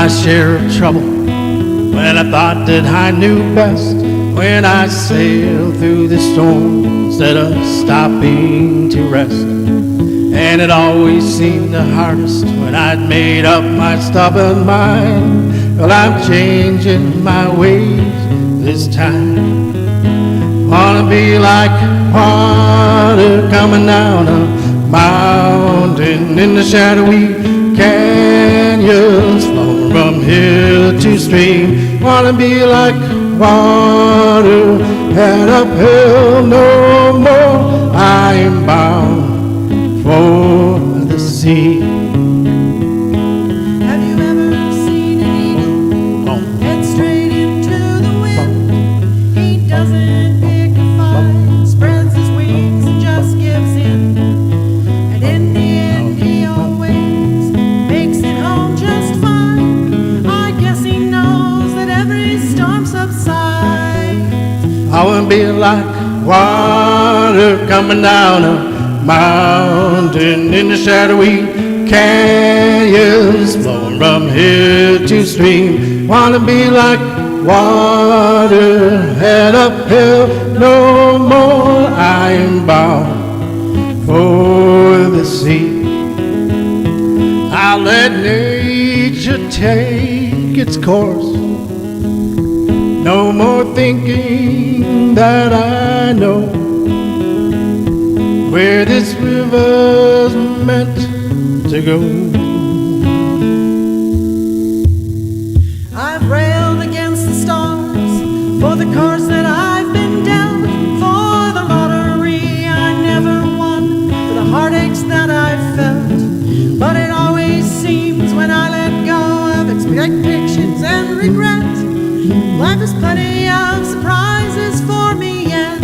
my share of trouble when I thought that I knew best. When I sailed through the storm instead of stopping to rest. And it always seemed the hardest when I'd made up my stubborn mind. Well, I'm changing my ways this time. Wanna be like water coming down a mountain in the shadowy canyons, flowing from hill to stream. Wanna be like water head uphill no more. I am bound for the sea. Have you ever seen an eagle head straight into the wind? He doesn't pick a fight, spreads his wings and just gives in. And in the end he always makes it home just fine. I guess he knows that every storm subsides. I wanna be like water coming down a mountain in the shadowy canyons, flowing from hill to stream. Wanna be like water head uphill no more. I am bound for the sea. I'll let nature take its course. No more thinking that I know where this river's meant to go. I've railed against the stars for the cards that I've been dealt, for the lottery I never won, for the heartaches that I've felt. But it always seems when I let go of expectations and regret, life has plenty of surprises for me yet.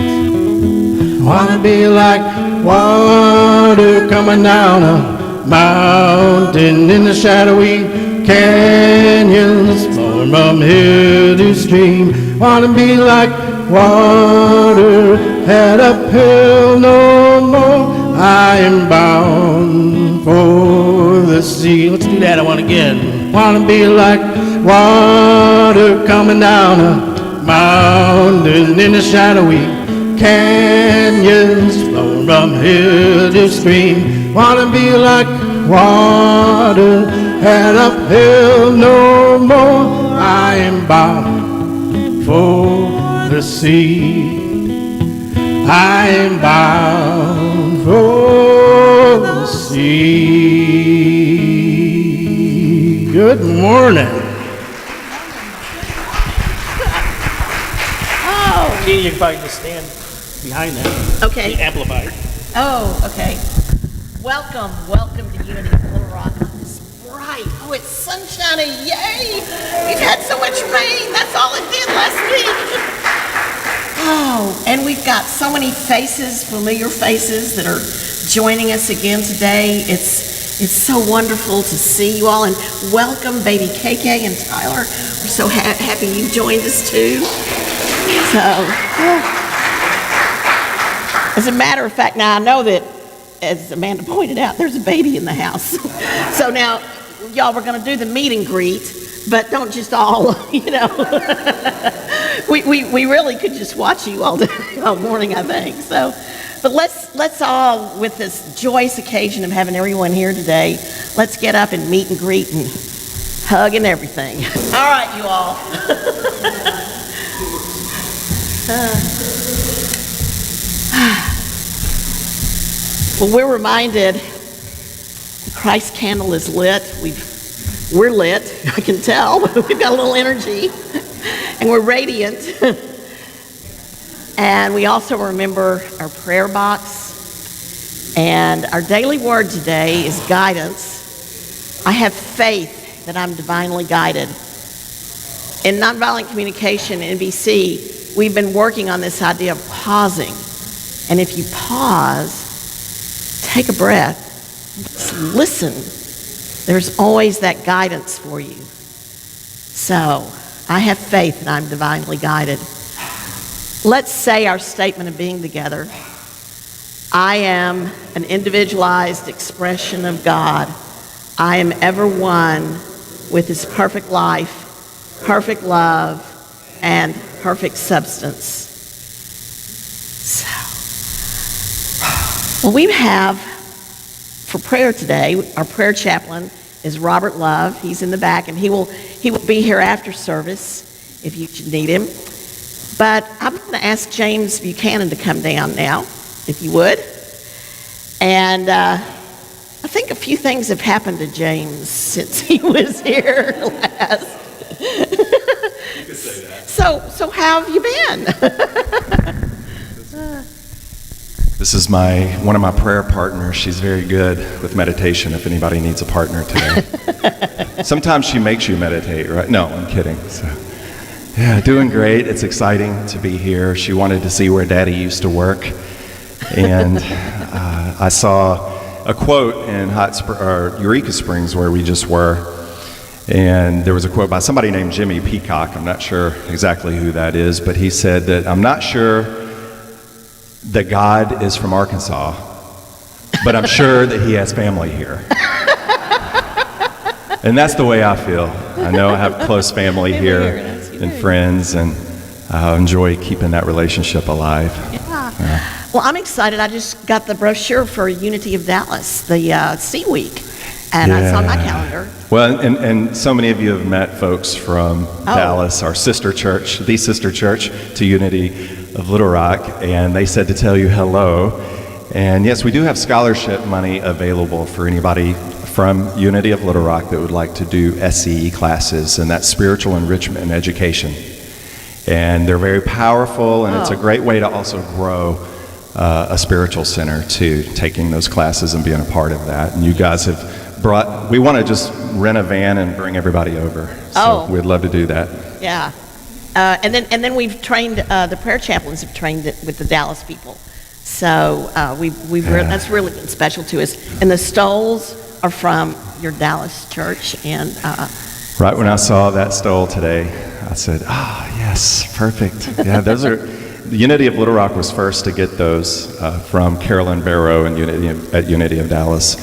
Wanna be like water coming down a mountain in the shadowy canyons, flowing from hill to stream. Wanna be like water head uphill no more. I am bound for the sea. Let's do that one again. Wanna be like water coming down a mountain in the shadowy canyons, flowing from hill to stream. Wanna be like water head uphill no more. I am bound for the sea. I am bound for the sea. Good morning. You can probably just stand behind that. Okay. The amplifier. Oh, okay. Welcome to Unity Little Rock on this bright. Oh, it's sunshiny. Yay! We've had so much rain. That's all it did last week. Oh, and we've got so many faces, familiar faces that are joining us again today. It's so wonderful to see you all, and welcome baby KK and Tyler. We're so happy you joined us too. So, as a matter of fact, now I know that, as Amanda pointed out, there's a baby in the house. So now, y'all, we're going to do the meet and greet, but don't just all, we really could just watch you all day, all morning, I think. So, but let's all, with this joyous occasion of having everyone here today, let's get up and meet and greet and hug and everything. All right, you all. Well, we're reminded the Christ candle is lit. We're lit, I can tell. We've got a little energy, and we're radiant. And we also remember our prayer box. And our daily word today is guidance. I have faith that I'm divinely guided. In Nonviolent Communication, NBC, we've been working on this idea of pausing. And if you pause, take a breath, just listen, there's always that guidance for you. So, I have faith that I'm divinely guided. Let's say our statement of being together. I am an individualized expression of God. I am ever one with his perfect life, perfect love, and perfect substance. So, well, we have for prayer today, our prayer chaplain is Robert Love. He's in the back, and he will be here after service if you should need him. But I'm going to ask James Buchanan to come down now, if you would. And I think a few things have happened to James since he was here last. You could say that. So how have you been? This is one of my prayer partners. She's very good with meditation if anybody needs a partner today. Sometimes she makes you meditate, right? No, I'm kidding. So, yeah, doing great. It's exciting to be here. She wanted to see where Daddy used to work. And I saw a quote in Eureka Springs where we just were. And there was a quote by somebody named Jimmy Peacock. I'm not sure exactly who that is, but he said that I'm not sure that God is from Arkansas, but I'm sure that he has family here. And that's the way I feel. I know I have close family here and friends, and I enjoy keeping that relationship alive. Yeah. Well, I'm excited. I just got the brochure for Unity of Dallas, the C Week, and it's on my calendar. Well, and so many of you have met folks from Dallas, our sister church, the sister church to Unity of Little Rock, and they said to tell you hello. And yes, we do have scholarship money available for anybody from Unity of Little Rock that would like to do SCE classes, and that's spiritual enrichment and education. And they're very powerful, and it's a great way to also grow a spiritual center too, taking those classes and being a part of that. And you guys have we want to just rent a van and bring everybody over. So we'd love to do that. Yeah. And then we've trained, the prayer chaplains have trained with the Dallas people. So that's really been special to us. And the Stoles are from your Dallas church. And right when I saw that stole today, I said, yes, perfect. Yeah, those are, the Unity of Little Rock was first to get those from Carolyn Barrow and at Unity of Dallas.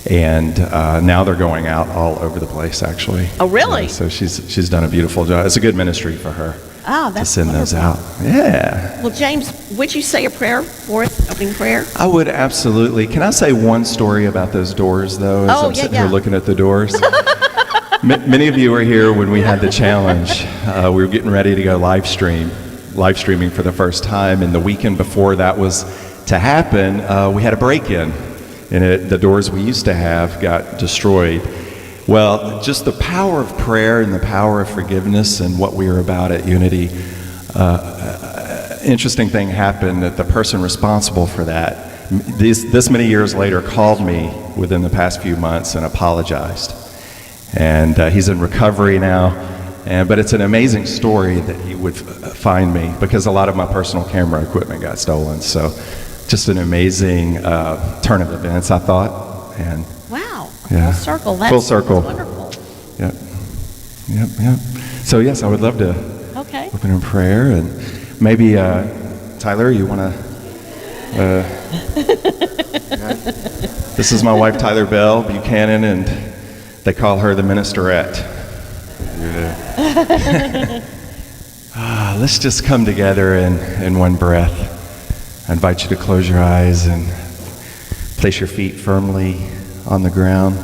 And now they're going out all over the place, actually. Oh, really? Yeah, so she's done a beautiful job. It's a good ministry for her to send those out. Yeah. Well, James, would you say a prayer for us, opening prayer? I would absolutely. Can I say one story about those doors, though, as I'm sitting here looking at the doors? Many of you were here when we had the challenge. We were getting ready to go live streaming for the first time, and the weekend before that was to happen, we had a break-in. And the doors we used to have got destroyed. Well, just the power of prayer and the power of forgiveness and what we are about at Unity, interesting thing happened that the person responsible for that, this many years later, called me within the past few months and apologized. And he's in recovery now. But it's an amazing story that he would find me, because a lot of my personal camera equipment got stolen. So just an amazing turn of events, I thought. And wow, yeah, full circle. Full circle. That's wonderful. Yep. So yes, I would love to open in prayer, and maybe Tyler, you want to? This is my wife, Tyler Bell Buchanan, and they call her the ministerette. Let's just come together in one breath. I invite you to close your eyes and place your feet firmly on the ground.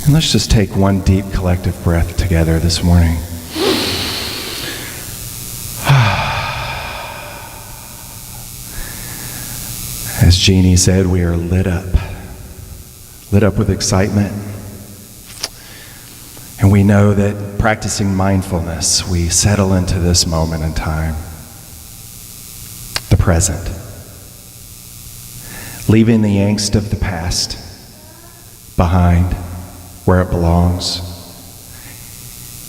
And let's just take one deep collective breath together this morning. As Jeannie said, we are lit up with excitement. And we know that practicing mindfulness, we settle into this moment in time. The present. Leaving the angst of the past behind where it belongs.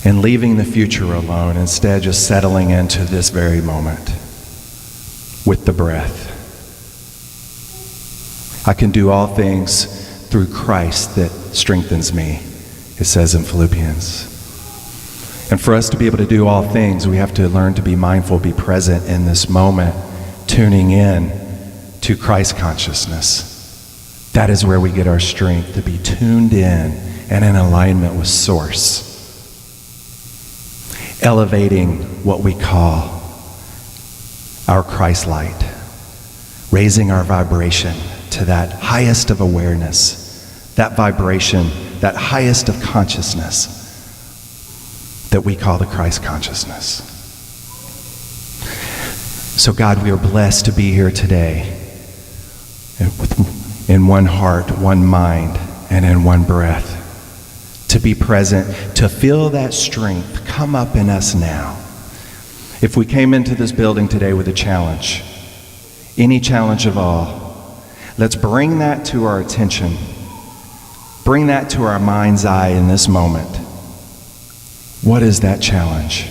And leaving the future alone, instead just settling into this very moment with the breath. I can do all things through Christ that strengthens me, it says in Philippians. And for us to be able to do all things, we have to learn to be mindful, be present in this moment, tuning in to Christ consciousness. That is where we get our strength, to be tuned in and in alignment with Source. Elevating what we call our Christ light, raising our vibration to that highest of awareness, that vibration, that highest of consciousness that we call the Christ consciousness. So God, we are blessed to be here today in one heart, one mind, and in one breath. To be present, to feel that strength come up in us now. If we came into this building today with a challenge, any challenge of all, let's bring that to our attention. Bring that to our mind's eye in this moment. What is that challenge?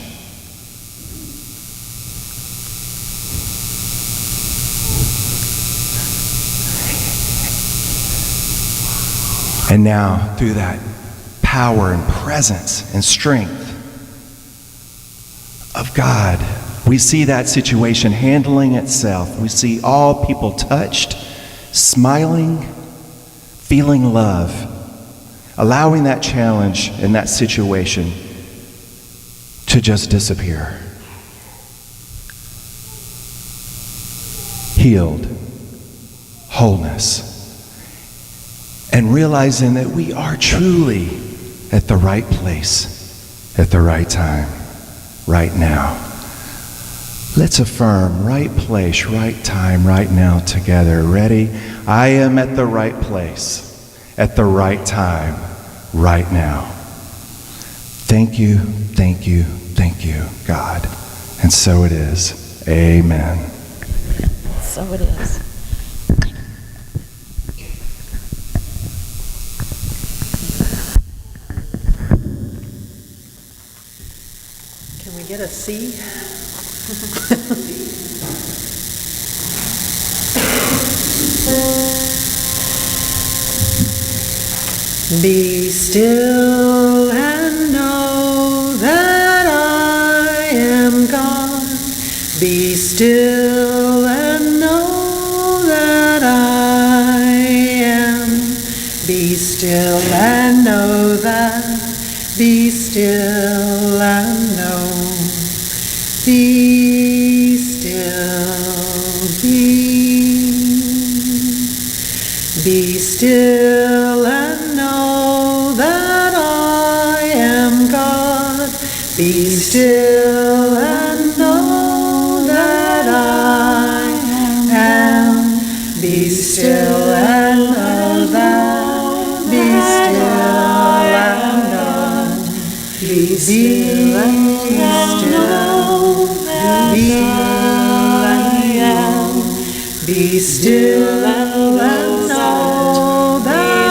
And now, through that power and presence and strength of God, we see that situation handling itself. We see all people touched, smiling, feeling love, allowing that challenge and that situation to just disappear. Healed, wholeness, and realizing that we are truly at the right place, at the right time, right now. Let's affirm right place, right time, right now together. Ready? I am at the right place, at the right time, right now. Thank you, thank you, thank you, God. And so it is. Amen. So it is. Can we get a C? Be still and know that I am God. Be still and know that I am. Be still and know that. Be still and know. Be still, be still and know that I am God. Be still and know that I am. Be still and know that. Be still and know. Be still and know. Be still and know that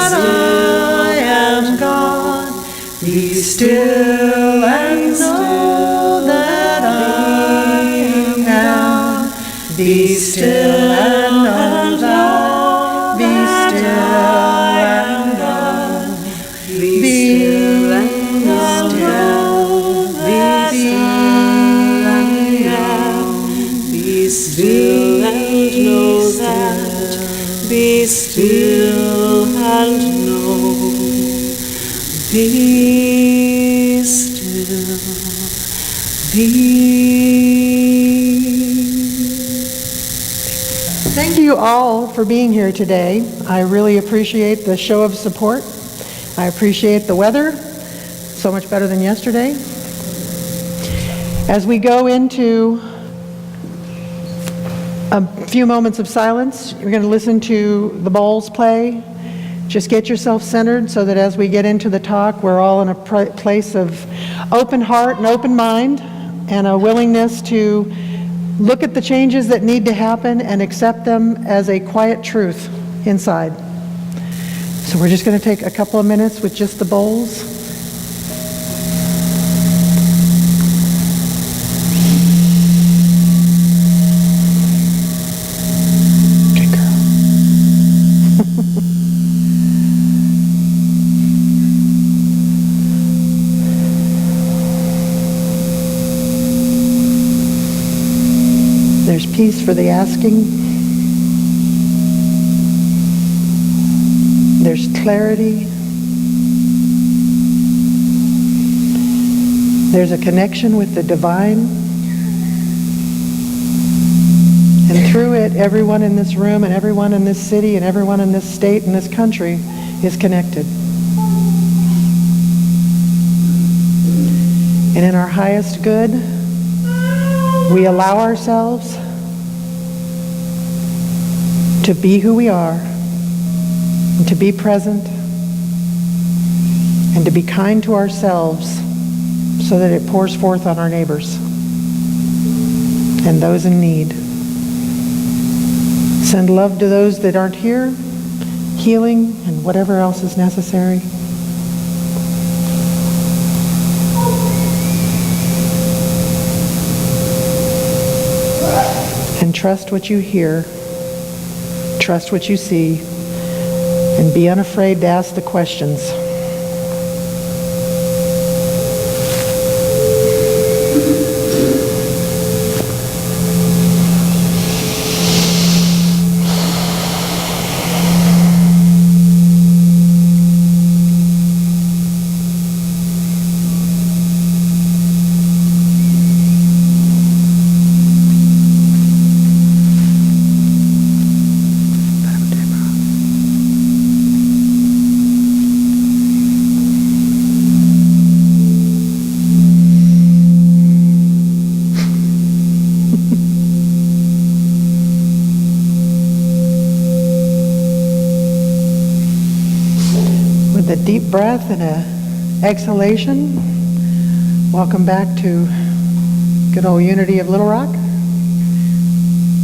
I am God. Be still and know that I am. Be still and know that. Be still and know. Be still and know that I am. Be still and know that. Be still and know. Be still. Thank you all for being here today. I really appreciate the show of support. I appreciate the weather, so much better than yesterday. As we go into a few moments of silence, you're going to listen to the bowls play. Just get yourself centered so that as we get into the talk, we're all in a place of open heart and open mind and a willingness to look at the changes that need to happen and accept them as a quiet truth inside. So we're just going to take a couple of minutes with just the bowls. There's peace for the asking. There's clarity. There's a connection with the divine. And through it, everyone in this room and everyone in this city and everyone in this state and this country is connected. And in our highest good, we allow ourselves to be who we are, and to be present, and to be kind to ourselves so that it pours forth on our neighbors and those in need. Send love to those that aren't here, healing, and whatever else is necessary. And trust what you hear, trust what you see, and be unafraid to ask the questions. With a deep breath and an exhalation, welcome back to good old Unity of Little Rock,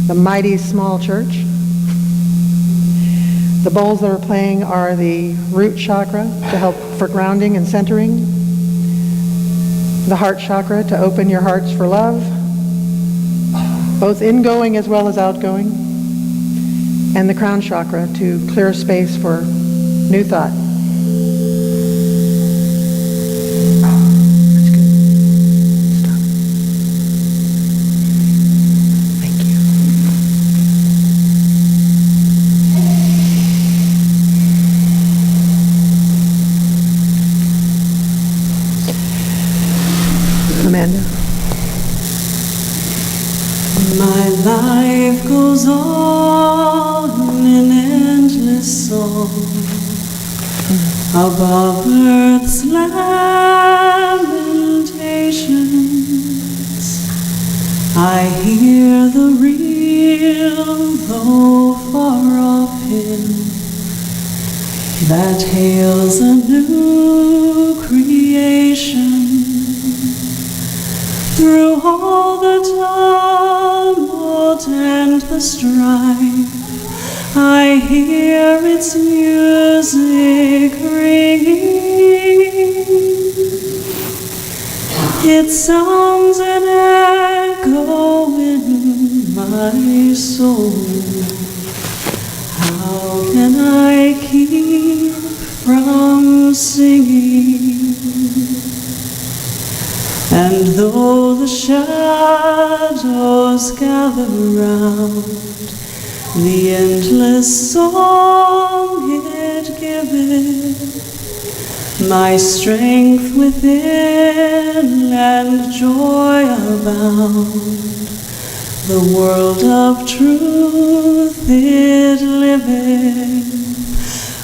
the mighty small church. The bowls that are playing are the root chakra to help for grounding and centering, the heart chakra to open your hearts for love, both ingoing as well as outgoing, and the crown chakra to clear space for new thought. Amanda. My life goes on in endless song above earth's lamentations. I hear the real, though far off hymn that hails a new creation. Through all the tumult and the strife, I hear its music ringing. It sounds an echo in my soul. How can I keep from singing? And though the shadows gather round, the endless song it giveth, my strength within and joy abound, the world of truth it liveth.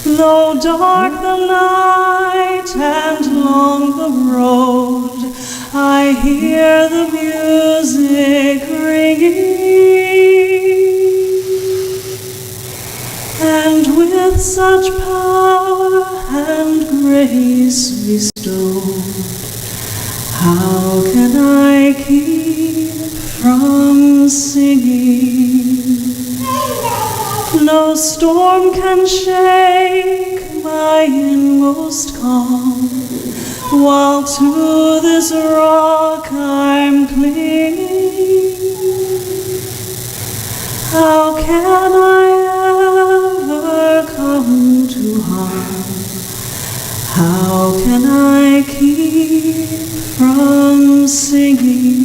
Though dark the night and long the road, I hear the music ringing, and with such power and grace bestowed, how can I keep from singing? No storm can shake my inmost calm, while to this rock I'm clinging. How can I ever come to harm? How can I keep from singing?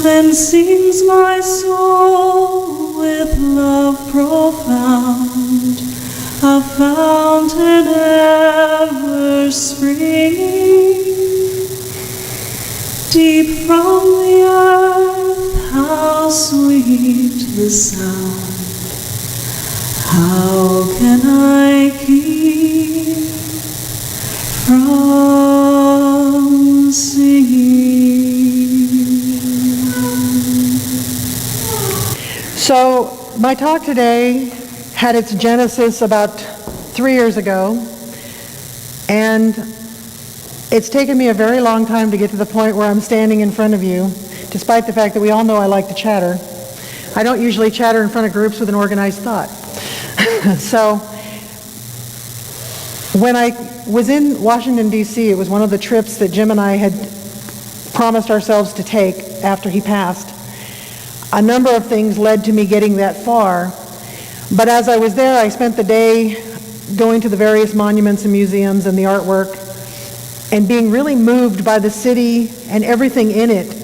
Then sings my soul with love profound, a fountain ever springing, deep from the earth, how sweet the sound. How can I keep from singing? So my talk today had its genesis about 3 years ago, and it's taken me a very long time to get to the point where I'm standing in front of you, despite the fact that we all know I like to chatter. I don't usually chatter in front of groups with an organized thought. So when I was in Washington, D.C., it was one of the trips that Jim and I had promised ourselves to take after he passed. A number of things led to me getting that far, but as I was there, I spent the day going to the various monuments and museums and the artwork and being really moved by the city and everything in it,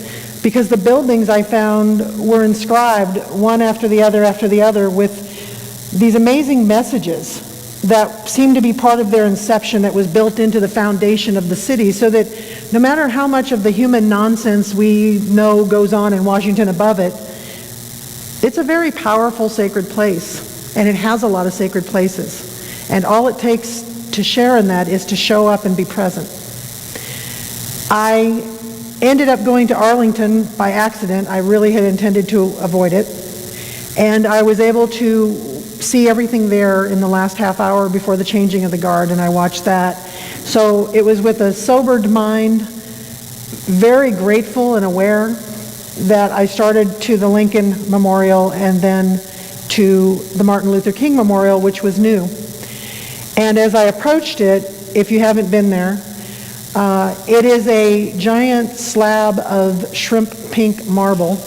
because the buildings I found were inscribed one after the other with these amazing messages that seemed to be part of their inception, that was built into the foundation of the city, so that no matter how much of the human nonsense we know goes on in Washington above it, it's a very powerful sacred place, and it has a lot of sacred places. And all it takes to share in that is to show up and be present. I ended up going to Arlington by accident. I really had intended to avoid it. And I was able to see everything there in the last half hour before the changing of the guard, and I watched that. So it was with a sobered mind, very grateful and aware, that I started to the Lincoln Memorial and then to the Martin Luther King Memorial, which was new. And as I approached it, if you haven't been there, it is a giant slab of shrimp pink marble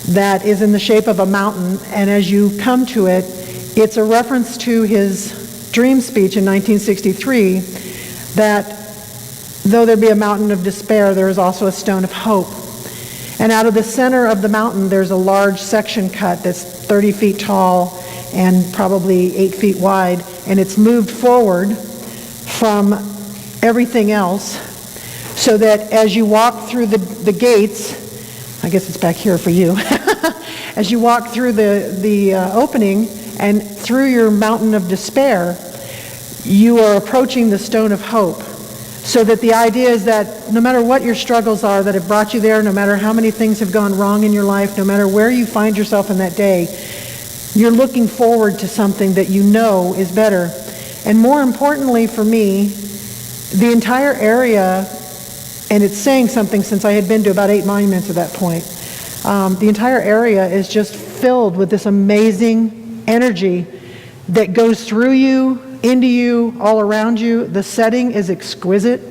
that is in the shape of a mountain, and as you come to it, it's a reference to his dream speech in 1963 that though there be a mountain of despair, there is also a stone of hope. And out of the center of the mountain, there's a large section cut that's 30 feet tall and probably 8 feet wide, and it's moved forward from everything else so that as you walk through the gates, I guess it's back here for you, as you walk through the opening and through your mountain of despair, you are approaching the stone of hope. So that the idea is that no matter what your struggles are that have brought you there, no matter how many things have gone wrong in your life, no matter where you find yourself in that day, you're looking forward to something that you know is better. And more importantly for me, the entire area, and it's saying something since I had been to about 8 monuments at that point, the entire area is just filled with this amazing energy that goes through you, into you, all around you. The setting is exquisite.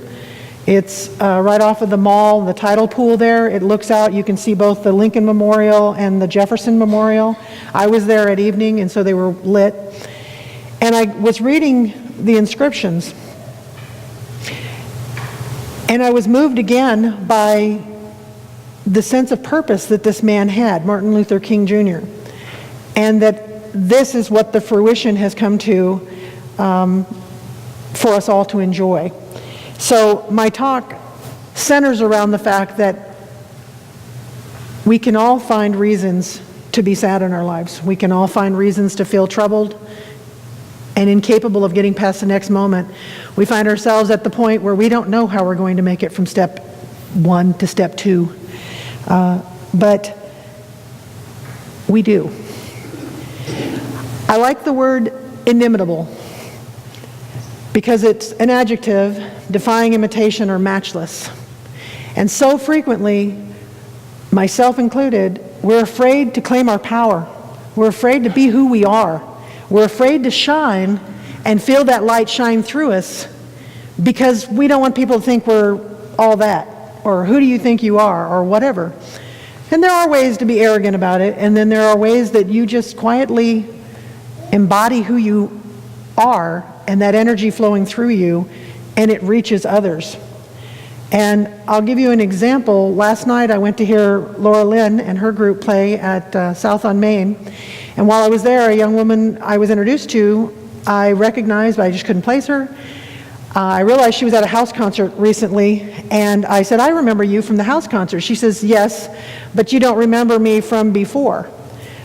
It's right off of the mall, the tidal pool there. It looks out, you can see both the Lincoln Memorial and the Jefferson Memorial. I was there at evening, and so they were lit. And I was reading the inscriptions, and I was moved again by the sense of purpose that this man had, Martin Luther King Jr., and that this is what the fruition has come to for us all to enjoy. So my talk centers around the fact that we can all find reasons to be sad in our lives. We can all find reasons to feel troubled and incapable of getting past the next moment. We find ourselves at the point where we don't know how we're going to make it from step 1 to step 2. But we do. I like the word inimitable because it's an adjective defying imitation or matchless. And so frequently, myself included, we're afraid to claim our power. We're afraid to be who we are. We're afraid to shine and feel that light shine through us because we don't want people to think we're all that, or who do you think you are, or whatever. And there are ways to be arrogant about it, and then there are ways that you just quietly embody who you are and that energy flowing through you, and it reaches others. And I'll give you an example. Last night I went to hear Laura Lynn and her group play at South on Main, and while I was there, a young woman I was introduced to I recognized, but I just couldn't place her. I realized she was at a house concert recently, and I said, I remember you from the house concert. She says, yes, but you don't remember me from before.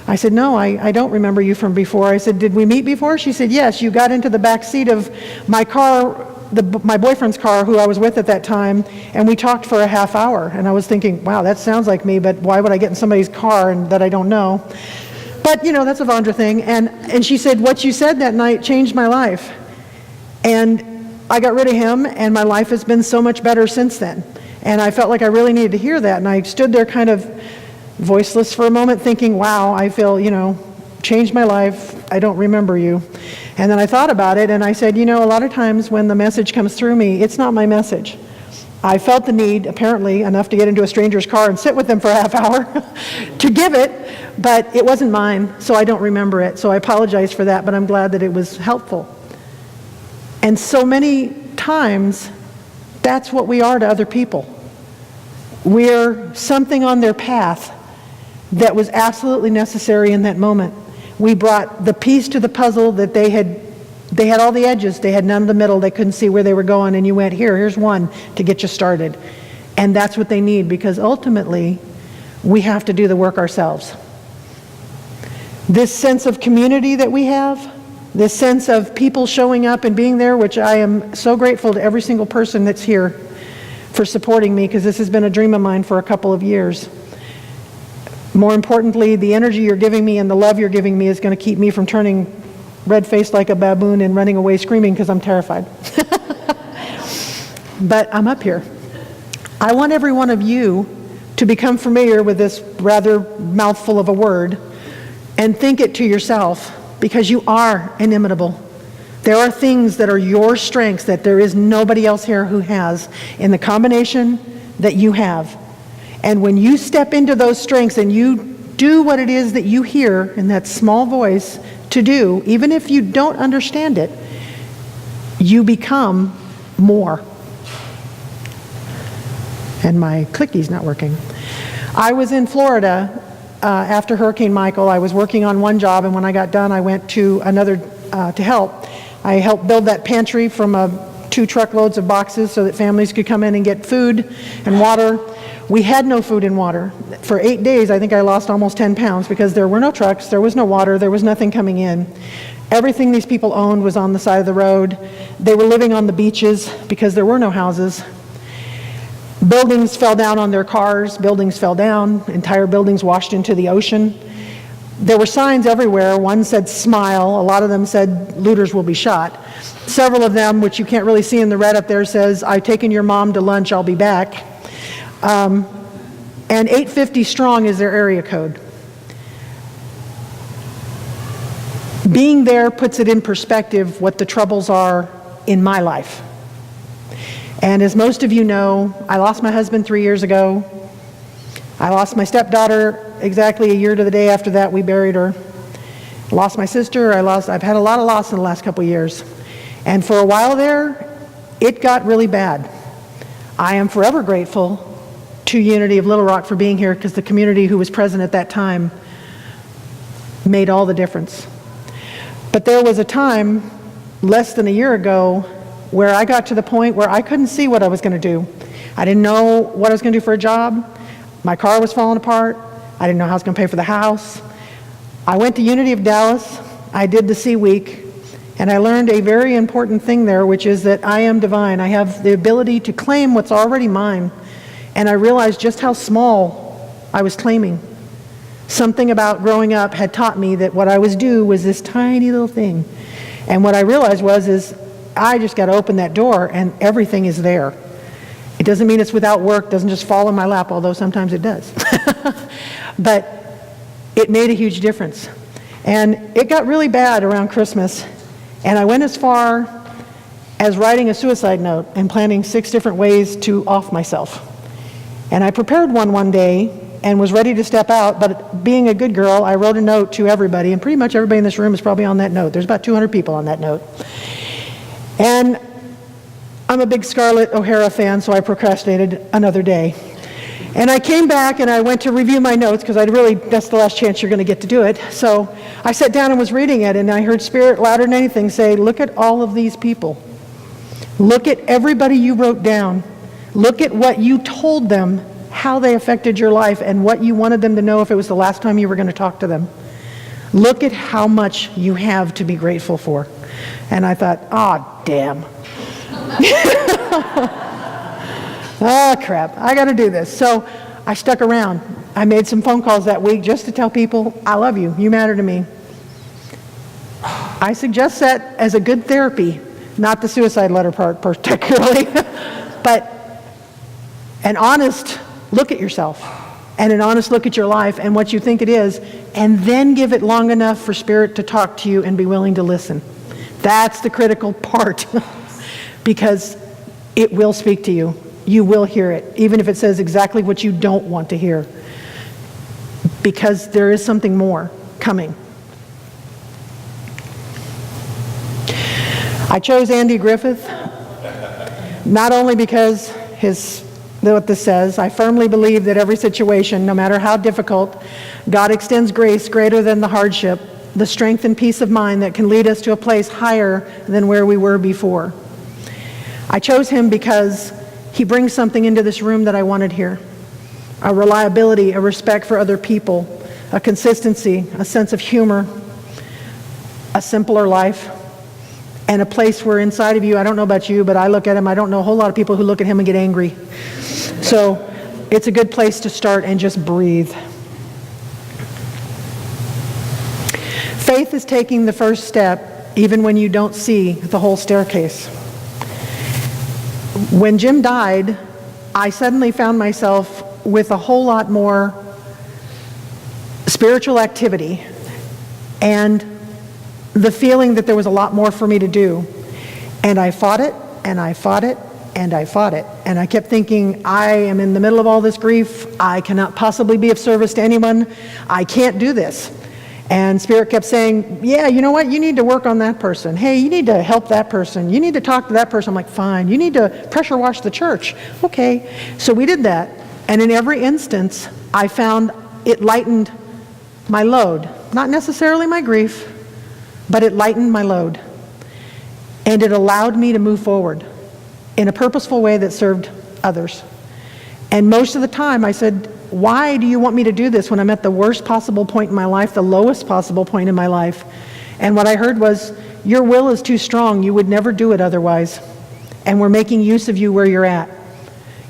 I said, no, I don't remember you from before. I said, did we meet before? She said, yes, you got into the back seat of my car, my boyfriend's car, who I was with at that time, and we talked for a half hour. And I was thinking, wow, that sounds like me, but why would I get in somebody's car and that I don't know? But, that's a Vandra thing. And she said, what you said that night changed my life. And I got rid of him, and my life has been so much better since then. And I felt like I really needed to hear that. And I stood there kind of voiceless for a moment thinking, wow, I feel, changed my life. I don't remember you. And then I thought about it, and I said, a lot of times when the message comes through me, it's not my message. I felt the need, apparently, enough to get into a stranger's car and sit with them for a half hour to give it, but it wasn't mine, so I don't remember it. So I apologize for that, but I'm glad that it was helpful. And so many times, that's what we are to other people. We're something on their path that was absolutely necessary in that moment. We brought the piece to the puzzle that they had all the edges, they had none of the middle, they couldn't see where they were going, and you went, here's one to get you started. And that's what they need, because ultimately, we have to do the work ourselves. This sense of community that we have, this sense of people showing up and being there, which I am so grateful to every single person that's here for supporting me, because this has been a dream of mine for a couple of years. More importantly, the energy you're giving me and the love you're giving me is going to keep me from turning red-faced like a baboon and running away screaming because I'm terrified. But I'm up here. I want every one of you to become familiar with this rather mouthful of a word and think it to yourself, because you are inimitable. There are things that are your strengths that there is nobody else here who has in the combination that you have. And when you step into those strengths and you do what it is that you hear in that small voice to do, even if you don't understand it, you become more. And my clicky's not working. I was in Florida after Hurricane Michael. I was working on one job, and when I got done, I went to another to help. I helped build that pantry from 2 truckloads of boxes so that families could come in and get food and water. We had no food and water. For 8 days, I think I lost almost 10 pounds because there were no trucks, there was no water, there was nothing coming in. Everything these people owned was on the side of the road. They were living on the beaches because there were no houses. Buildings fell down on their cars, buildings fell down, entire buildings washed into the ocean. There were signs everywhere. One said smile, a lot of them said looters will be shot. Several of them, which you can't really see in the red up there, says, I've taken your mom to lunch, I'll be back. And 850 strong is their area code. Being there puts it in perspective what the troubles are in my life. And as most of you know, I lost my husband 3 years ago. I lost my stepdaughter exactly a year to the day after that we buried her. I lost my sister. I've had a lot of loss in the last couple of years. And for a while there, it got really bad. I am forever grateful to Unity of Little Rock for being here, because the community who was present at that time made all the difference. But there was a time, less than a year ago, where I got to the point where I couldn't see what I was going to do. I didn't know what I was going to do for a job. My car was falling apart. I didn't know how I was going to pay for the house. I went to Unity of Dallas. I did the C Week, and I learned a very important thing there, which is that I am divine. I have the ability to claim what's already mine. And I realized just how small I was claiming. Something about growing up had taught me that what I was due was this tiny little thing. And what I realized is I just got to open that door and everything is there. It doesn't mean it's without work, doesn't just fall in my lap, although sometimes it does. But it made a huge difference. And it got really bad around Christmas, and I went as far as writing a suicide note and planning 6 different ways to off myself. And I prepared one day and was ready to step out, but being a good girl, I wrote a note to everybody, and pretty much everybody in this room is probably on that note. There's about 200 people on that note. And I'm a big Scarlett O'Hara fan, so I procrastinated another day. And I came back and I went to review my notes because that's the last chance you're going to get to do it. So I sat down and was reading it, and I heard Spirit louder than anything say, look at all of these people. Look at everybody you wrote down. Look at what you told them, how they affected your life, and what you wanted them to know if it was the last time you were going to talk to them. Look at how much you have to be grateful for. And I thought, damn. Crap, I got to do this. So I stuck around. I made some phone calls that week just to tell people, I love you. You matter to me. I suggest that as a good therapy, not the suicide letter part particularly, but an honest look at yourself and an honest look at your life and what you think it is, and then give it long enough for Spirit to talk to you and be willing to listen. That's the critical part because it will speak to you. You will hear it, even if it says exactly what you don't want to hear, because there is something more coming. I chose Andy Griffith, not only because what this says, I firmly believe that every situation, no matter how difficult, God extends grace greater than the hardship, the strength and peace of mind that can lead us to a place higher than where we were before. I chose him because he brings something into this room that I wanted here. A reliability, a respect for other people, a consistency, a sense of humor, a simpler life, and a place where inside of you, I don't know about you, but I look at him, I don't know a whole lot of people who look at him and get angry. So it's a good place to start and just breathe. Faith is taking the first step even when you don't see the whole staircase. When Jim died, I suddenly found myself with a whole lot more spiritual activity and the feeling that there was a lot more for me to do. And I fought it, and I fought it, and I fought it. And I kept thinking, I am in the middle of all this grief. I cannot possibly be of service to anyone. I can't do this. And Spirit kept saying, yeah, you know what? You need to work on that person. Hey, you need to help that person. You need to talk to that person. I'm like, fine. You need to pressure wash the church. Okay. So we did that. And in every instance, I found it lightened my load. Not necessarily my grief, but it lightened my load. And it allowed me to move forward in a purposeful way that served others. And most of the time I said, why do you want me to do this when I'm at the worst possible point in my life, the lowest possible point in my life? And what I heard was, your will is too strong. You would never do it otherwise. And we're making use of you where you're at.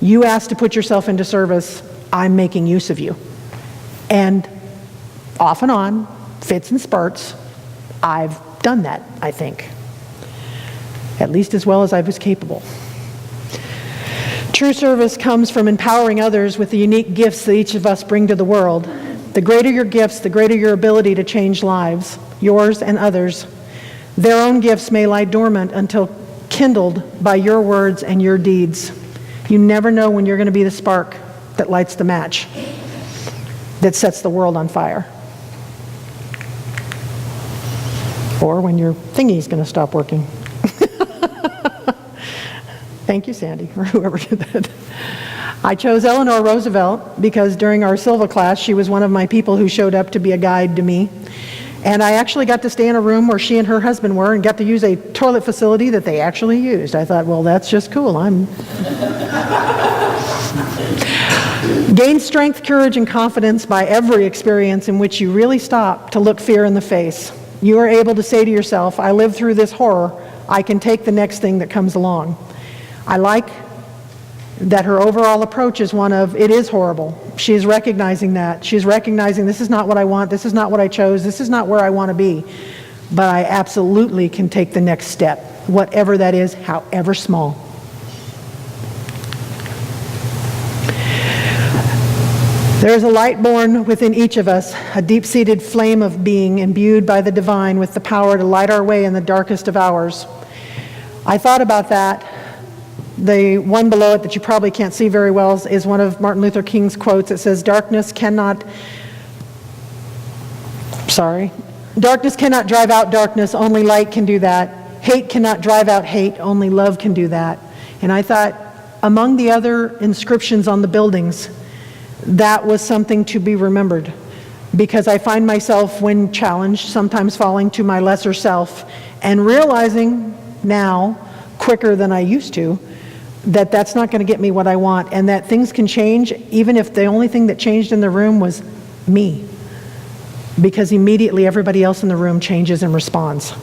You asked to put yourself into service. I'm making use of you. And off and on, fits and spurts, I've done that, I think. At least as well as I was capable. True service comes from empowering others with the unique gifts that each of us bring to the world. The greater your gifts, the greater your ability to change lives, yours and others. Their own gifts may lie dormant until kindled by your words and your deeds. You never know when you're going to be the spark that lights the match, that sets the world on fire. Or when your thingy's going to stop working. Thank you, Sandy, or whoever did that. I chose Eleanor Roosevelt because during our Silva class, she was one of my people who showed up to be a guide to me. And I actually got to stay in a room where she and her husband were and got to use a toilet facility that they actually used. I thought, well, that's just cool. Gain strength, courage, and confidence by every experience in which you really stop to look fear in the face. You are able to say to yourself, I lived through this horror. I can take the next thing that comes along. I like that her overall approach is one of, it is horrible. She is recognizing that. She's recognizing this is not what I want, this is not what I chose, this is not where I want to be. But I absolutely can take the next step, whatever that is, however small. There is a light born within each of us, a deep-seated flame of being imbued by the divine with the power to light our way in the darkest of hours. I thought about that. The one below it that you probably can't see very well is one of Martin Luther King's quotes. It says, darkness cannot drive out darkness, only light can do that. Hate cannot drive out hate, only love can do that. And I thought, among the other inscriptions on the buildings, that was something to be remembered, because I find myself, when challenged, sometimes falling to my lesser self and realizing now, quicker than I used to, that that's not going to get me what I want, and that things can change even if the only thing that changed in the room was me, because immediately everybody else in the room changes and responds.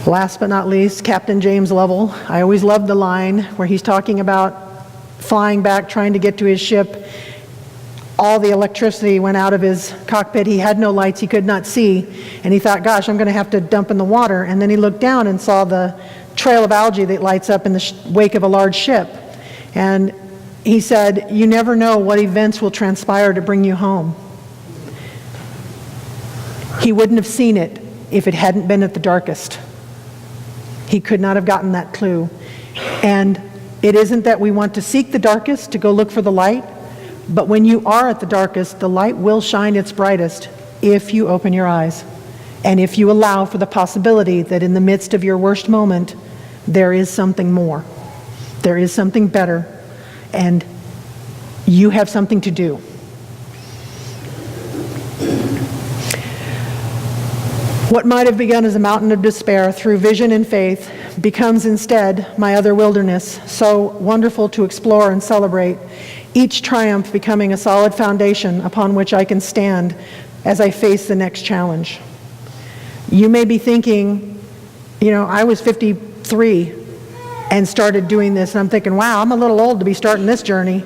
Last but not least, Captain James Lovell. I always loved the line where he's talking about flying back, trying to get to his ship. All the electricity went out of his cockpit. He had no lights, he could not see, and he thought, gosh, I'm going to have to dump in the water. And then he looked down and saw the trail of algae that lights up in the wake of a large ship. And he said, you never know what events will transpire to bring you home. He wouldn't have seen it if it hadn't been at the darkest. He could not have gotten that clue. And it isn't that we want to seek the darkest to go look for the light, but when you are at the darkest, the light will shine its brightest if you open your eyes, and if you allow for the possibility that in the midst of your worst moment, there is something more. There is something better, and you have something to do. What might have begun as a mountain of despair through vision and faith becomes instead my other wilderness, so wonderful to explore and celebrate, each triumph becoming a solid foundation upon which I can stand as I face the next challenge. You may be thinking, I was 53 and started doing this, and I'm thinking, wow, I'm a little old to be starting this journey.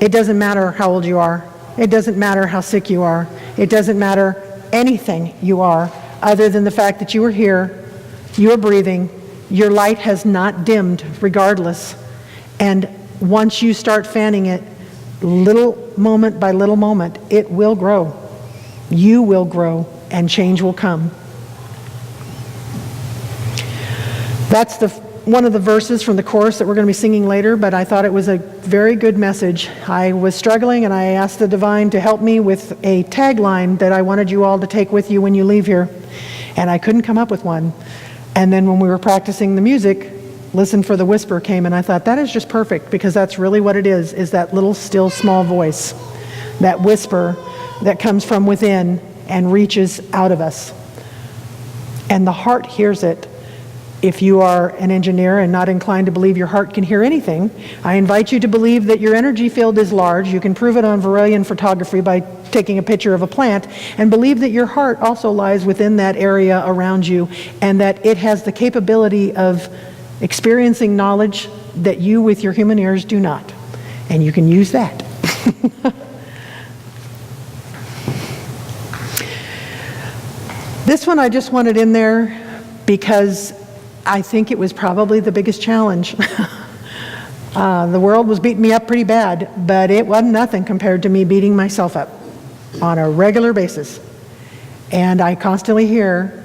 It doesn't matter how old you are. It doesn't matter how sick you are. It doesn't matter anything you are, other than the fact that you are here, you are breathing, your light has not dimmed regardless. And once you start fanning it, little moment by little moment, it will grow. You will grow, and change will come. That's one of the verses from the chorus that we're going to be singing later, but I thought it was a very good message. I was struggling, and I asked the divine to help me with a tagline that I wanted you all to take with you when you leave here, and I couldn't come up with one. And then when we were practicing the music, Listen for the Whisper came, and I thought that is just perfect, because that's really what it is that little still small voice, that whisper that comes from within and reaches out of us. And the heart hears it. If you are an engineer and not inclined to believe your heart can hear anything, I invite you to believe that your energy field is large. You can prove it on Varelian photography by taking a picture of a plant, and believe that your heart also lies within that area around you, and that it has the capability of experiencing knowledge that you with your human ears do not. And you can use that. This one I just wanted in there because I think it was probably the biggest challenge. The world was beating me up pretty bad, but it wasn't nothing compared to me beating myself up on a regular basis. And I constantly hear,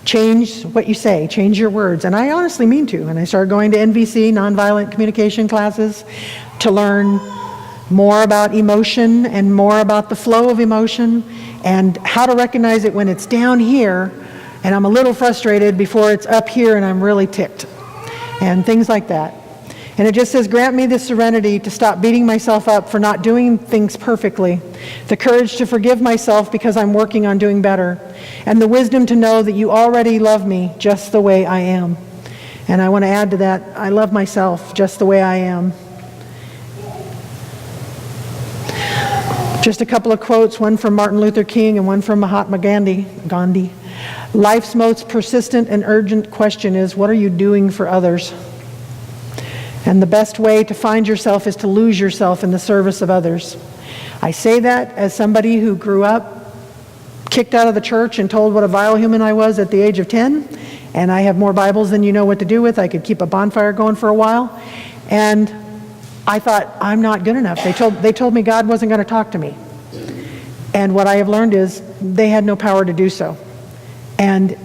change what you say, change your words. And I honestly mean to. And I started going to NVC, nonviolent communication classes, to learn more about emotion and more about the flow of emotion and how to recognize it when it's down here and I'm a little frustrated before it's up here and I'm really ticked, and things like that. And it just says, grant me the serenity to stop beating myself up for not doing things perfectly, the courage to forgive myself because I'm working on doing better, and the wisdom to know that you already love me just the way I am. And I want to add to that, I love myself just the way I am. Just a couple of quotes, one from Martin Luther King and one from Mahatma Gandhi. Life's most persistent and urgent question is, what are you doing for others? And the best way to find yourself is to lose yourself in the service of others. I say that as somebody who grew up kicked out of the church and told what a vile human I was at the age of 10, and I have more Bibles than you know what to do with. I could keep a bonfire going for a while. And I thought, I'm not good enough. They told me God wasn't going to talk to me. And what I have learned is they had no power to do so. And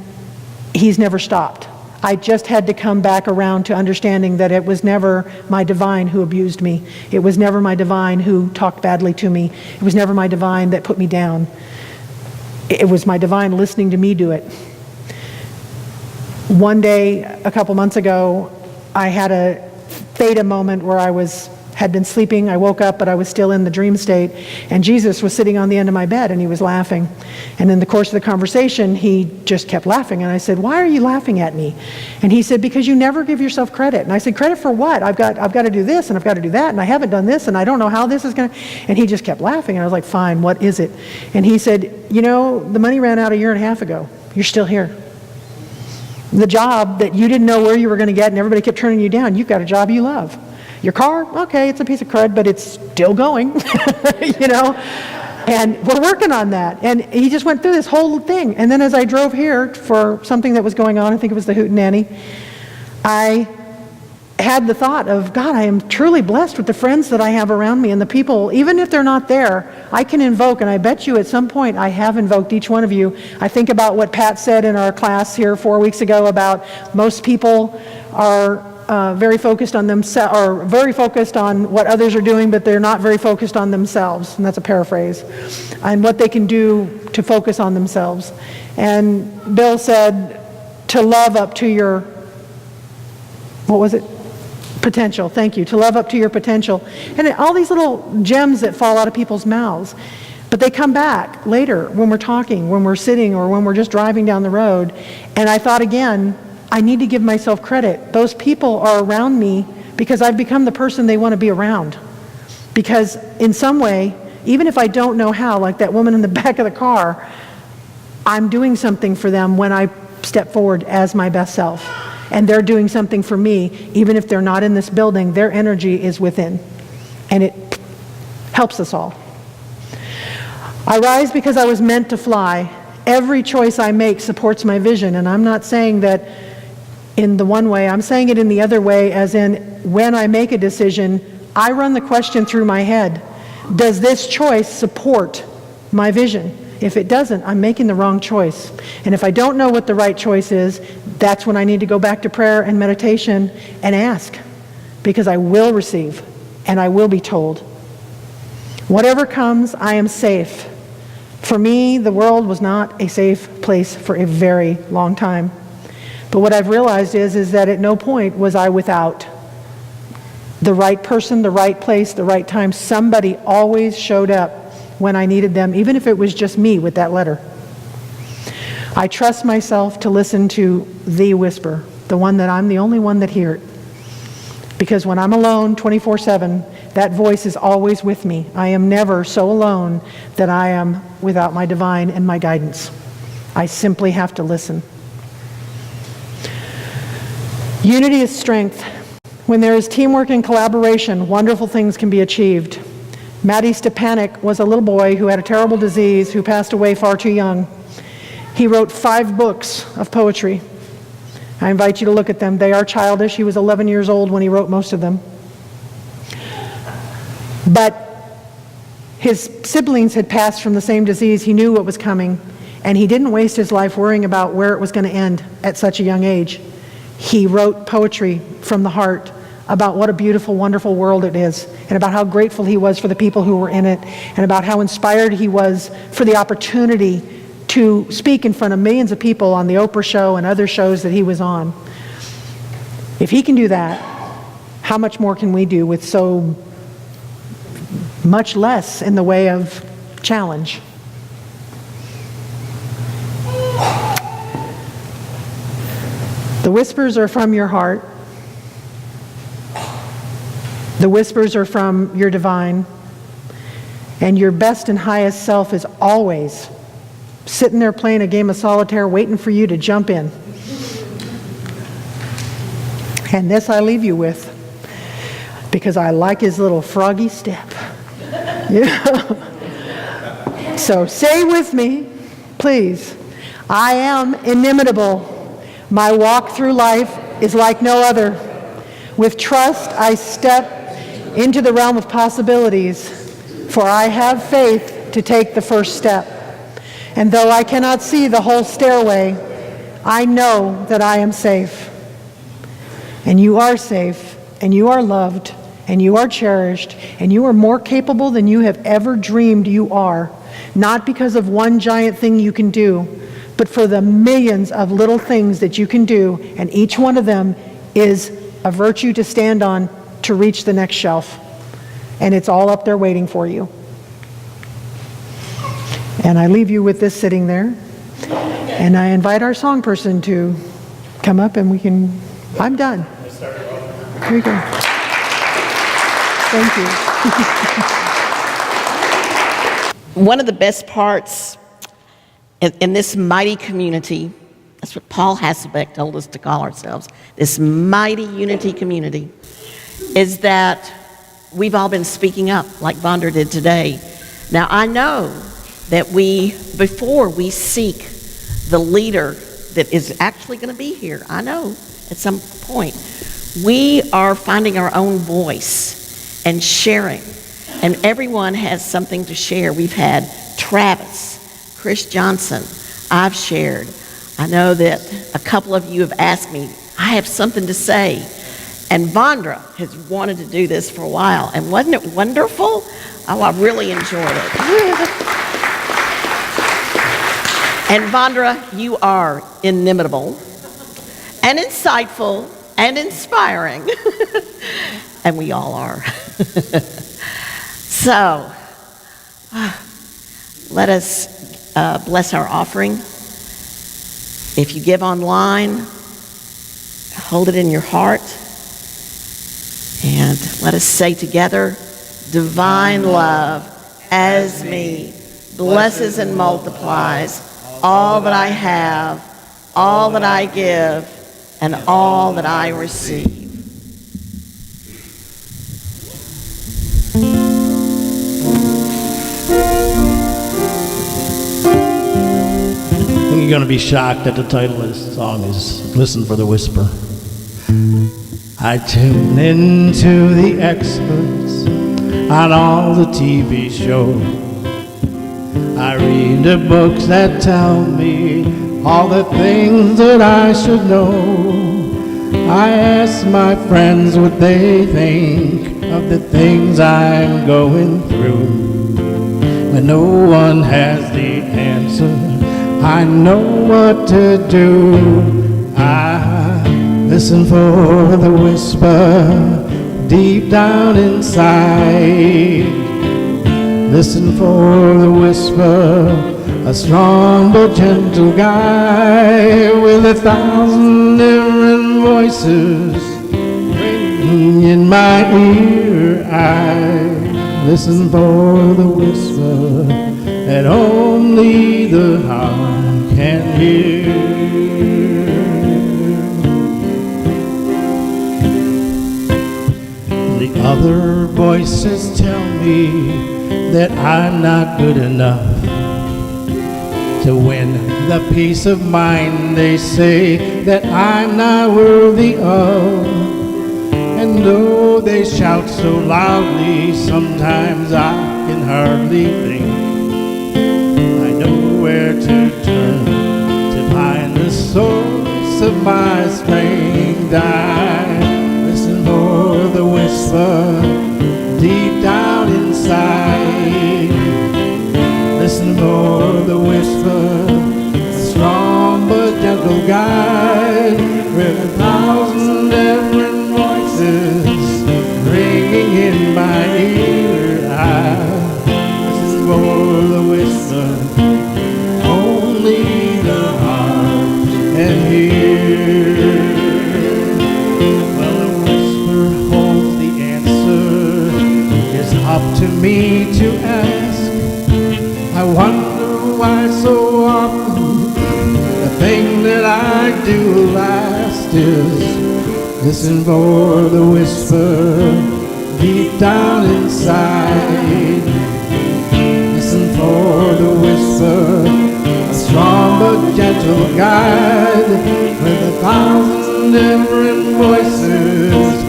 He's never stopped. I just had to come back around to understanding that it was never my divine who abused me. It was never my divine who talked badly to me. It was never my divine that put me down. It was my divine listening to me do it. One day, a couple months ago, I had a theta moment where I was had been sleeping. I woke up, but I was still in the dream state. And Jesus was sitting on the end of my bed, and he was laughing. And in the course of the conversation, he just kept laughing. And I said, "Why are you laughing at me?" And he said, "Because you never give yourself credit." And I said, "Credit for what? I've got to do this, and I've got to do that, and I haven't done this, and I don't know how this is going to..." And he just kept laughing. And I was like, "Fine, what is it?" And he said, "You know, the money ran out a year and a half ago. You're still here. The job that you didn't know where you were going to get and everybody kept turning you down, you've got a job you love. Your car, okay, it's a piece of crud, but it's still going, you know? And we're working on that." And he just went through this whole thing. And then as I drove here for something that was going on, I think it was the Hootenanny, I had the thought of, God, I am truly blessed with the friends that I have around me and the people, even if they're not there, I can invoke, and I bet you at some point I have invoked each one of you. I think about what Pat said in our class here 4 weeks ago about most people are very focused on themselves, or very focused on what others are doing, but they're not very focused on themselves, and that's a paraphrase, and what they can do to focus on themselves. And Bill said to love up to your, what was it? Potential. Thank you. To love up to your potential. And all these little gems that fall out of people's mouths, but they come back later when we're talking, when we're sitting, or when we're just driving down the road. And I thought again, I need to give myself credit. Those people are around me because I've become the person they want to be around. Because in some way, even if I don't know how, like that woman in the back of the car, I'm doing something for them when I step forward as my best self. And they're doing something for me, even if they're not in this building, their energy is within. And it helps us all. I rise because I was meant to fly. Every choice I make supports my vision. And I'm not saying that in the one way, I'm saying it in the other way, as in when I make a decision, I run the question through my head. Does this choice support my vision? If it doesn't, I'm making the wrong choice. And if I don't know what the right choice is, that's when I need to go back to prayer and meditation and ask, because I will receive and I will be told. Whatever comes, I am safe. For me, the world was not a safe place for a very long time. But what I've realized is that at no point was I without the right person, the right place, the right time. Somebody always showed up when I needed them, even if it was just me with that letter. I trust myself to listen to the whisper, the one that I'm the only one that hears. Because when I'm alone 24/7, that voice is always with me. I am never so alone that I am without my divine and my guidance. I simply have to listen. Unity is strength. When there is teamwork and collaboration, wonderful things can be achieved. Matty Stepanek was a little boy who had a terrible disease, who passed away far too young. He wrote 5 books of poetry. I invite you to look at them. They are childish. He was 11 years old when he wrote most of them. But his siblings had passed from the same disease. He knew what was coming, and he didn't waste his life worrying about where it was going to end at such a young age. He wrote poetry from the heart about what a beautiful, wonderful world it is, and about how grateful he was for the people who were in it, and about how inspired he was for the opportunity to speak in front of millions of people on the Oprah show and other shows that he was on. If he can do that, how much more can we do with so much less in the way of challenge? The whispers are from your heart. The whispers are from your divine. And your best and highest self is always sitting there playing a game of solitaire, waiting for you to jump in. And this I leave you with, because I like his little froggy step. You know? So say with me, please, I am inimitable. My walk through life is like no other. With trust, I step into the realm of possibilities, for I have faith to take the first step. And though I cannot see the whole stairway, I know that I am safe. And you are safe, and you are loved, and you are cherished, and you are more capable than you have ever dreamed you are, not because of one giant thing you can do, but for the millions of little things that you can do, and each one of them is a virtue to stand on to reach the next shelf. and it's all up there waiting for you. And I leave you with this sitting there, and I invite our song person to come up, and I'm done. Here you go. Thank you. One of the best parts in this mighty community, that's what Paul Hasselbeck told us to call ourselves, this mighty unity community, is that we've all been speaking up like Vandra did today. Now, I know that before we seek the leader that is actually going to be here, I know at some point, we are finding our own voice and sharing. And everyone has something to share. We've had Travis, Chris Johnson, I've shared. I know that a couple of you have asked me, I have something to say. And Vandra has wanted to do this for a while. And wasn't it wonderful? Oh, I really enjoyed it. And Vandra, you are inimitable and insightful and inspiring. And we all are. So, let us bless our offering. If you give online, hold it in your heart. And let us say together, divine love as me blesses and multiplies all that I have, all that I give, and all that I receive. You're going to be shocked that the title of this song is Listen for the Whisper. I tune into the experts on all the TV shows. I read the books that tell me all the things that I should know. I ask my friends what they think of the things I'm going through. When no one has the answer, I know what to do. I listen for the whisper deep down inside. Listen for the whisper, a strong but gentle guy with 1,000 different voices ringing in my ear. I listen for the whisper that only the heart can hear. The other voices tell me that I'm not good enough to win the peace of mind they say that I'm not worthy of. And though they shout so loudly, sometimes I can hardly think. I know where to turn to find the source of my strength. I listen for the whisper deep down inside. Listen for the whisper, a strong but gentle guide with 1,000 different voices ringing in my ear. I listen for the whisper only the heart can hear. Well, the whisper holds the answer. It's up to me to ask. I wonder why so often the thing that I do last is listen for the whisper deep down inside. Listen for the whisper, a strong but gentle guide with 1,000 different voices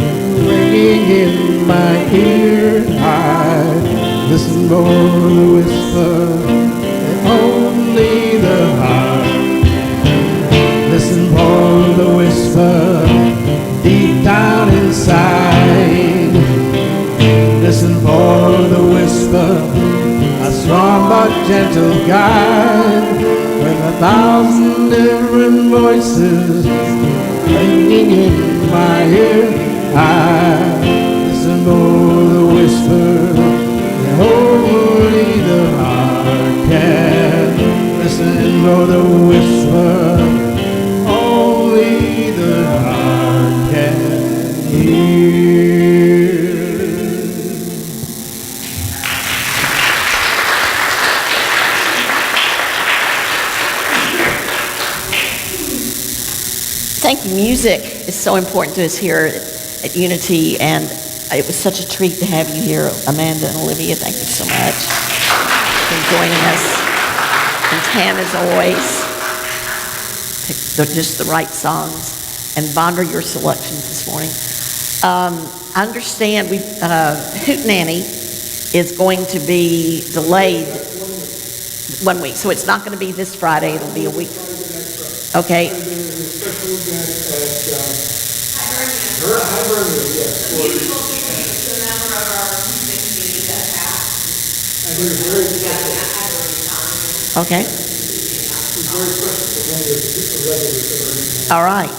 ringing in my ear. I listen for the whisper that only the heart. Listen for the whisper deep down inside. Listen for the whisper, a strong but gentle guide with 1,000 different voices ringing in my ear. I listen for the whisper Music is so important to us here at Unity, and it was such a treat to have you here, Amanda and Olivia. Thank you so much for joining us. And Tam, as always, picked just the right songs. And Vandra, your selections this morning. I understand Hootenanny is going to be delayed 1 week, so it's not going to be this Friday. It'll be a week. Okay. Okay. All right.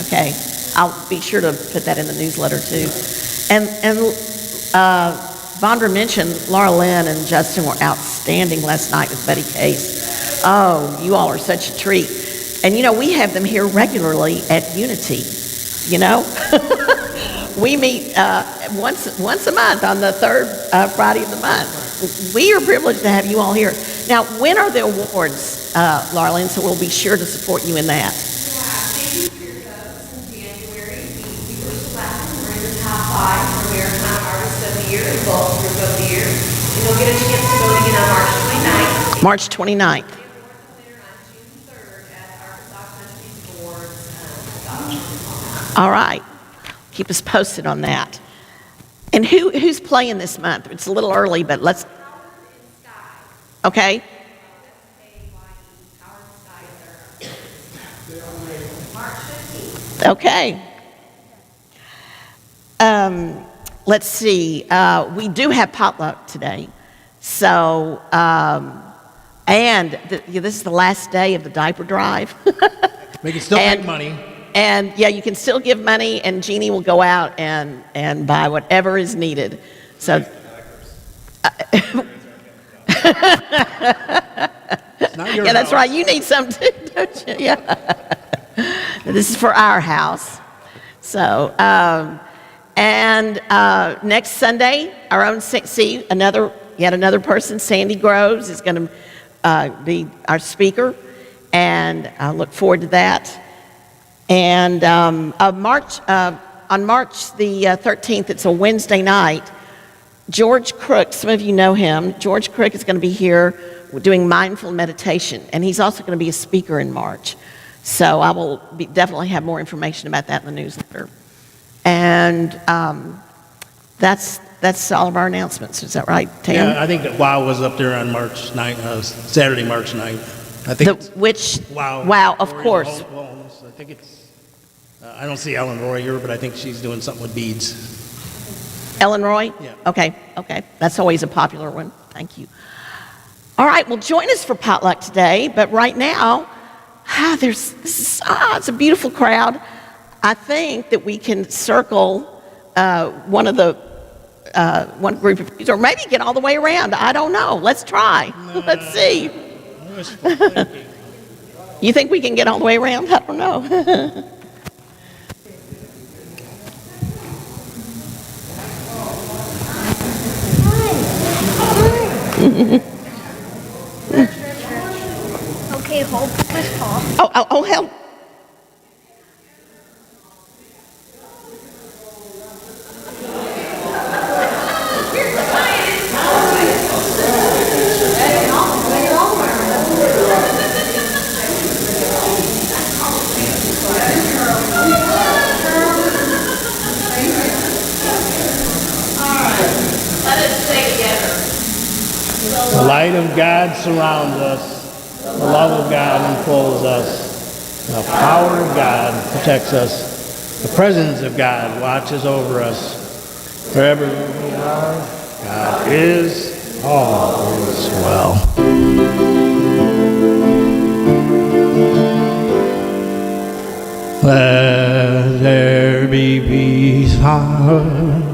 Okay. I'll be sure to put that in the newsletter too. And Vandra mentioned Laura Lynn and Justin were outstanding last night with Betty Case. Oh, you all are such a treat. And you know, we have them here regularly at Unity, you know? We meet once a month on the third Friday of the month. We are privileged to have you all here. Now, when are the awards, Laura Lynn? So we'll be sure to support you in that. Thank you for your votes in January. We were selected. We're in the top 5 for Americana Artist of the Year and Ball Group of the Year. And you'll get a chance to vote again on March 29th. March 29th. The winner on June 3rd at Arkansas Country Awards. All right. Keep us posted on that. And who's playing this month? It's a little early, but let's. Okay. Okay. Let's see. We do have potluck today. So, this is the last day of the diaper drive. We can still make money. And yeah, you can still give money, and Jeannie will go out and buy whatever is needed. So. Yeah, that's right. You need some too, don't you? Yeah. This is for our house. So, next Sunday, our own yet another person, Sandy Groves, is going to be our speaker, and I look forward to that. And on March the 13th, it's a Wednesday night. George Crook, some of you know him. George Crook is going to be here doing mindful meditation, and he's also going to be a speaker in March. So I will definitely have more information about that in the newsletter. And that's all of our announcements. Is that right, Tam? Yeah, I think that WOW was up there on March 9th, Saturday, March 9th. I think Which? WOW. Wow, of Oriental course. Wellness. I think it's, I don't see Ellen Roy here, but I think she's doing something with beads. Ellen Roy? Yeah. Okay. That's always a popular one. Thank you. All right, well, join us for potluck today, but right now, it's a beautiful crowd. I think that we can circle one group of people, or maybe get all the way around. I don't know. Let's try. Let's see. You think we can get all the way around? I don't know. Okay, hold this paw. Oh, help. The light of God surrounds us. The love of God enfolds us. The power of God protects us. The presence of God watches over us. Wherever we are, God is, all is well. Let there be peace on earth